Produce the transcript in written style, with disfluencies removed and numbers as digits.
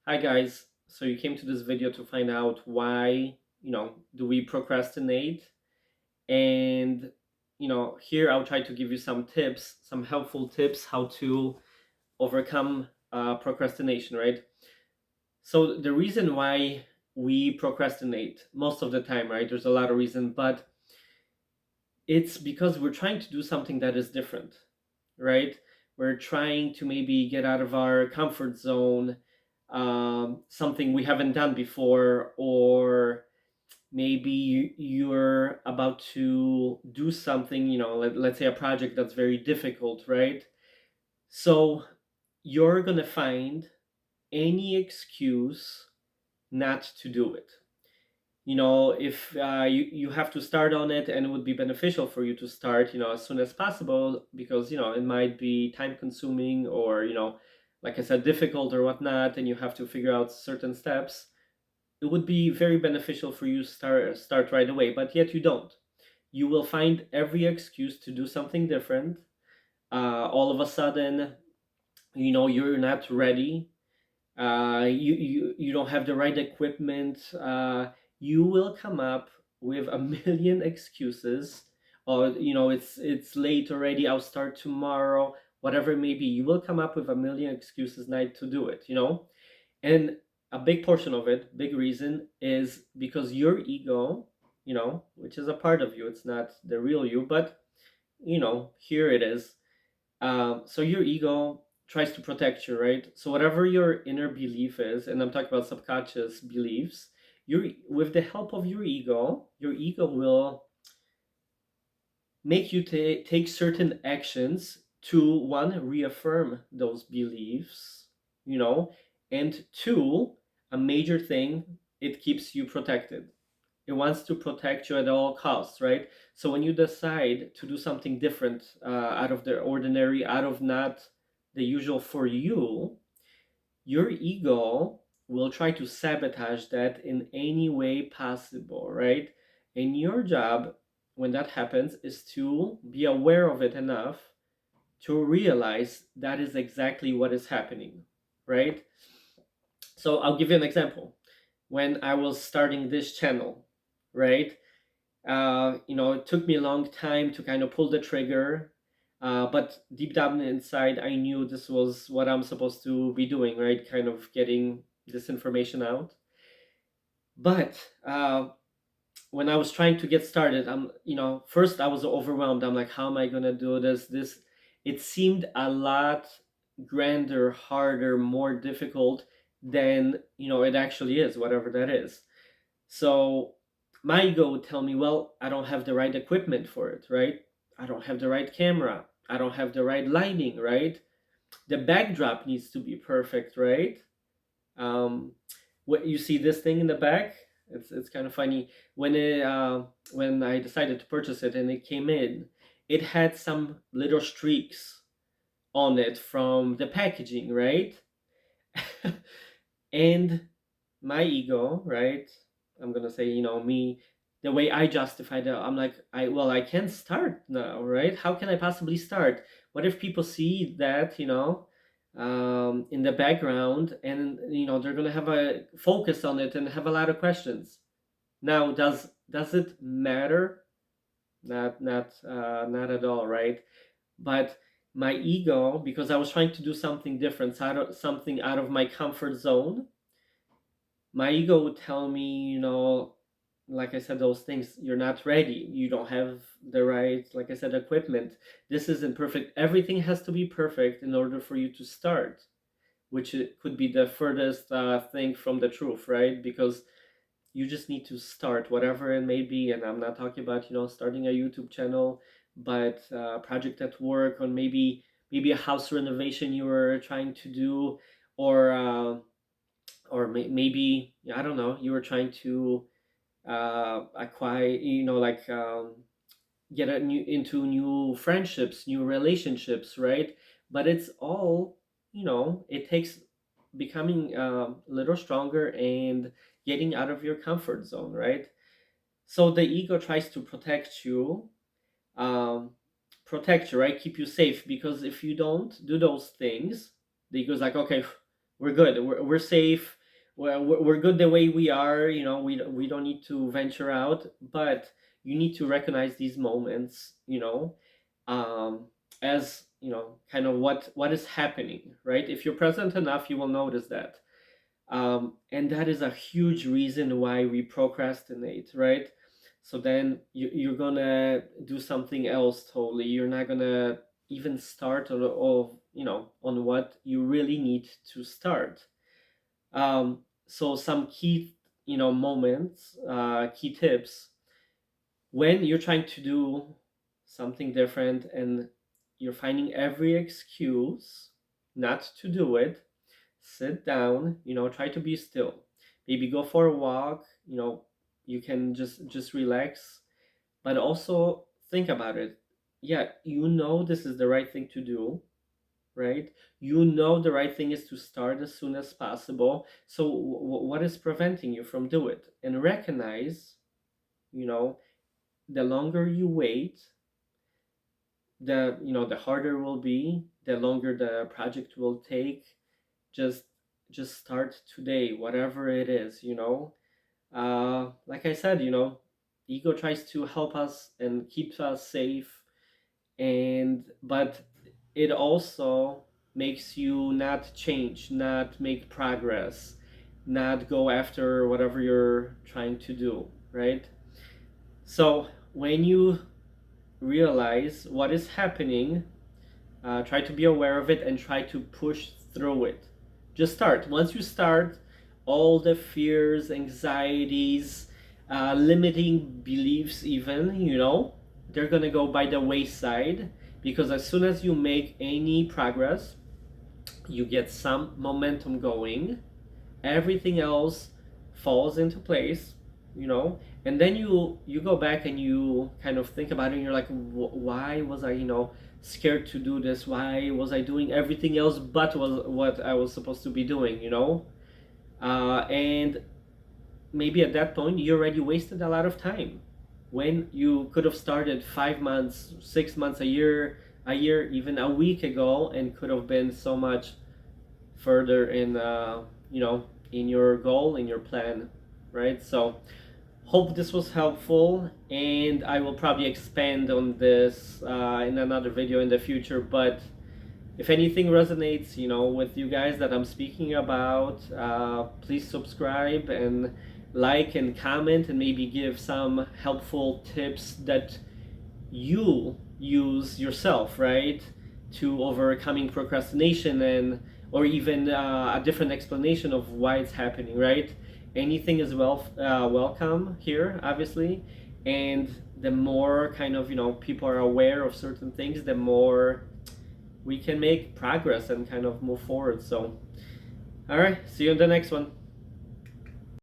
Hi guys, so you came to this video to find out why, do we procrastinate? And, here I'll try to give you some tips, some helpful tips how to overcome procrastination, right? So the reason why we procrastinate most of the time, right? There's a lot of reason, but it's because we're trying to do something that is different, right? We're trying to maybe get out of our comfort zone, something we haven't done before, or maybe you're about to do something, let's say a project that's very difficult, right? So you're going to find any excuse not to do it. If you have to start on it, and it would be beneficial for you to start as soon as possible, because it might be time consuming, or like I said, difficult or whatnot, and you have to figure out certain steps. It would be very beneficial for you to start right away, but yet you don't. You will find every excuse to do something different. All of a sudden, you're not ready. You don't have the right equipment. You will come up with a million excuses, or it's late already, I'll start tomorrow, whatever it may be. You will come up with a million excuses not to do it. And a big portion of it, big reason, is because your ego, which is a part of you, it's not the real you, but here it is. So your ego tries to protect you, right? So whatever your inner belief is, and I'm talking about subconscious beliefs, with the help of your ego will make you take certain actions to, one, reaffirm those beliefs, and two, a major thing, it keeps you protected. It wants to protect you at all costs, right? So when you decide to do something different, out of the ordinary, out of not the usual for you, your ego will try to sabotage that in any way possible, right? And your job, when that happens, is to be aware of it enough to realize that is exactly what is happening, right? So I'll give you an example. When I was starting this channel, right? It took me a long time to kind of pull the trigger, but deep down inside, I knew this was what I'm supposed to be doing, right? Kind of getting this information out. But when I was trying to get started, first I was overwhelmed. I'm like, how am I gonna do this? It seemed a lot grander, harder, more difficult than it actually is, whatever that is. So my ego would tell me, well, I don't have the right equipment for it, right? I don't have the right camera. I don't have the right lighting, right? The backdrop needs to be perfect, right? Um, what you see this thing in the back? It's kind of funny. When I decided to purchase it and it came in, it had some little streaks on it from the packaging, right? And my ego, right? I'm gonna say, me, the way I justify that, I'm like, I can't start now, right? How can I possibly start? What if people see that, in the background, and they're gonna have a focus on it and have a lot of questions. Now, does it matter? Not at all, right? But my ego, because I was trying to do something different, something out of my comfort zone, my ego would tell me, like I said, those things, you're not ready. You don't have the right, like I said, equipment. This isn't perfect. Everything has to be perfect in order for you to start, which it could be the furthest thing from the truth, right? Because you just need to start, whatever it may be. And I'm not talking about, starting a YouTube channel, but project at work, or maybe a house renovation you were trying to do, or maybe, I don't know, you were trying to acquire, like, get into new friendships, new relationships, right? But it's all, it takes becoming a little stronger and getting out of your comfort zone, right? So the ego tries to um, protect you, right? Keep you safe, because if you don't do those things, the ego's like, okay, we're good. We're safe. We're good the way we are. You know, we don't need to venture out, but you need to recognize these moments. Um, as kind of what is happening, right? If you're present enough, you will notice that. And that is a huge reason why we procrastinate, right? So then you're gonna do something else totally. You're not gonna even start on what you really need to start. So some key moments, key tips when you're trying to do something different and you're finding every excuse not to do it. Sit down, try to be still. Maybe go for a walk, you can just relax, but also think about it. Yeah, this is the right thing to do, right? The right thing is to start as soon as possible. So what is preventing you from do it? And recognize, you know, the longer you wait, the harder it will be, the longer the project will take. Just start today, whatever it is. Like I said, ego tries to help us and keeps us safe, but it also makes you not change, not make progress, not go after whatever you're trying to do, right? So when you realize what is happening, try to be aware of it and try to push through it. Just start. Once you start, all the fears, anxieties, limiting beliefs, even, they're going to go by the wayside, because as soon as you make any progress, you get some momentum going, everything else falls into place, and then you go back and you kind of think about it, and you're like, why was I scared to do this? Why was I doing everything else but was what I was supposed to be doing? And maybe at that point you already wasted a lot of time when you could have started 5 months, 6 months, a year, even a week ago, and could have been so much further in your goal, in your plan, right? So hope this was helpful, and I will probably expand on this in another video in the future. But if anything resonates, with you guys that I'm speaking about, please subscribe and like and comment, and maybe give some helpful tips that you use yourself, right, to overcoming procrastination, and or even a different explanation of why it's happening, right? Anything is welcome here, obviously. And the more kind of people are aware of certain things, the more we can make progress and kind of move forward. So all right, see you in the next one.